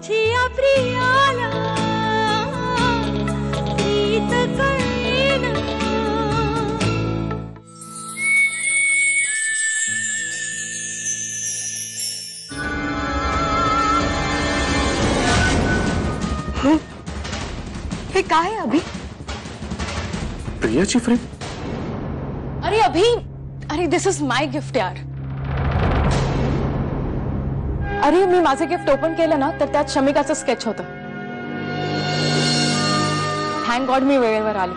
माझी प्रियाला प्रीत कळेना. हे काय आहे अभि? प्रियाची फ्रेम? अरे अभि, अरे दिस इज माय गिफ्ट यार. अरे मी माझे गिफ्ट ओपन केलं ना तर त्यात शमिकाचं स्केच होतं. थँक गॉड मी वेळेवर आले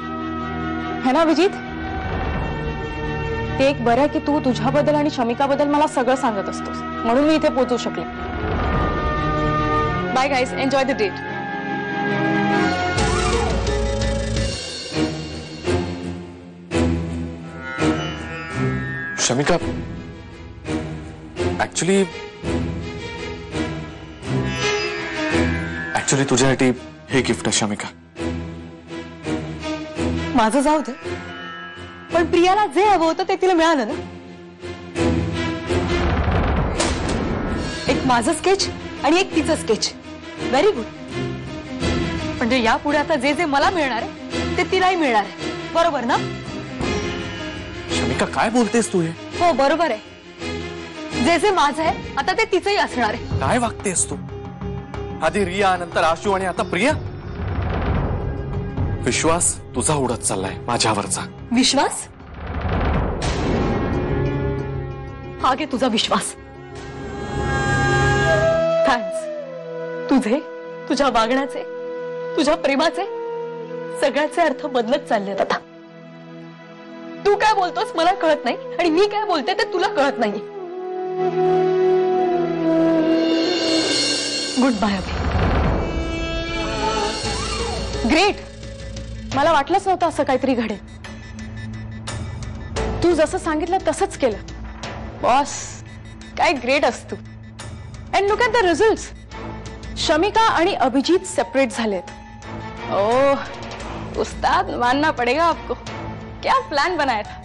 है ना अभिजीत. ते एक बरं आहे की तू तुझ्याबद्दल आणि शमिकाबद्दल मला सगळं सांगत असतोस म्हणून मी इथे पोहोचू शकले. Bye guys, enjoy the date. Shamika, actually तुझ्यासाठी हे गिफ्ट आहे शमिका. माझं जाऊ दे, पण प्रियाला जे हवं होतं ते तिला मिळालं ना. एक माझं स्केच आणि एक तिचं स्केच. Very good. म्हणजे यापुढे आता जे जे मला मिळणार आहे ते तिलाही मिळणार आहे, बरोबर ना? शमिका काय बोलतेस तू हे? हो बरोबर आहे. जे जे माझं आहे आता ते तिचंही असणार आहे. काय वागतेस तू? आधी रिया, नंतर आशू आणि आता प्रिया. विश्वास तुझा उडत चाललाय माझ्यावरचा. विश्वास? हा घे तुझा विश्वास. थँक्स. तुझे, तुझ्या वागण्याचे, तुझ्या प्रेमाचे सगळ्याचे अर्थ बदलत चाललेत आता. तू काय बोलतोस मला कळत नाही आणि मी काय बोलते ते तुला कळत नाही. गुड बाय अभि. ग्रेट. मला वाटलंच नव्हतं असं काहीतरी घडेल. तू जसं सांगितलं तसंच केलं. बॉस, काय ग्रेट असतो. And look at the results. Shamika आणि अभिजीत सेपरेट झालेत. ओह उस्ताद, मानना पड़ेगा आपको. क्या प्लान बनाया था.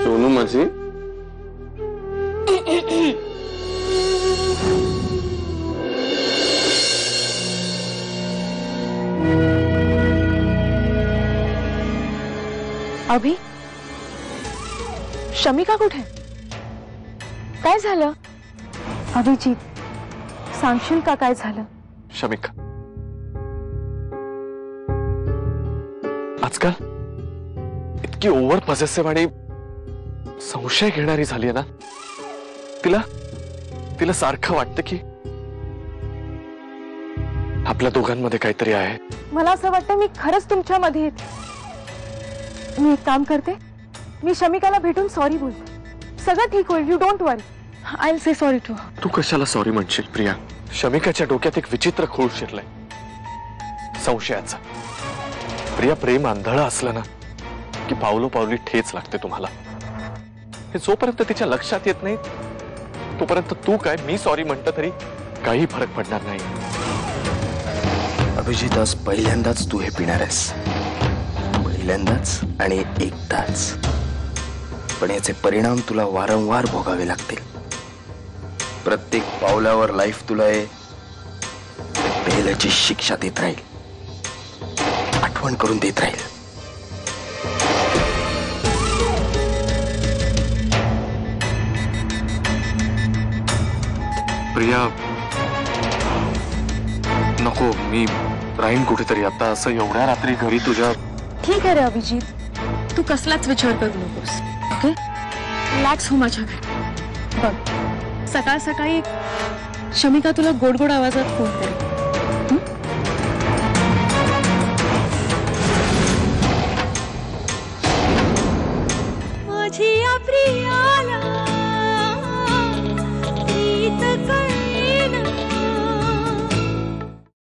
सोनू माझी अभि, शमिका कुठे? काय झालं? अभिजीत, सांगशील का काय झालं? शमिका, आजकाल इतकी ओव्हर पॉझेसिव्ह आणि संशय घेणारी झाली ना. तिला सारखं वाटतं की आपल्या दोघांमध्ये काहीतरी आहे. मला असं वाटतं मी खरंच तुमच्यामध्ये येते. मी एक काम करते, मी शमिकाला भेटून सॉरी बोलते. सगळं ठीक होईल. You don't worry. I will say sorry to her. तू कशाला सॉरी म्हणशील प्रिया? शमिकाच्या डोक्यात एक विचित्र खूळ शिरलाय संशयाचा. प्रिया, प्रेम आंधळ असलं ना की पावलोपावली ठेच लागते तुम्हाला. हे जोपर्यंत तिच्या लक्षात येत नाही तोपर्यंत तू काय मी सॉरी म्हणतं तरी काही फरक पडणार नाही. अभिजित, आज पहिल्यांदाच तू हे पिणार आहेस. पहिल्यांदाच आणि एकदाच. पण याचे परिणाम तुला वारंवार भोगावे लागतील. प्रत्येक पावलावर लाईफ तुला हे पहिल्याची शिक्षा देत राहील, आठवण करून देत राहील. प्रिया, नको, मी राहीन कुठेतरी आता. असं एवढ्या रात्री घरी तुझ्या. ठीक आहे रे अभिजीत, तू कसलाच विचार करू नकोस. ओके, रिलॅक्स हो माझ्या घरी. बघ, सकाळ सकाळी शमिका तुला गोड गोड आवाजात फोन करेल.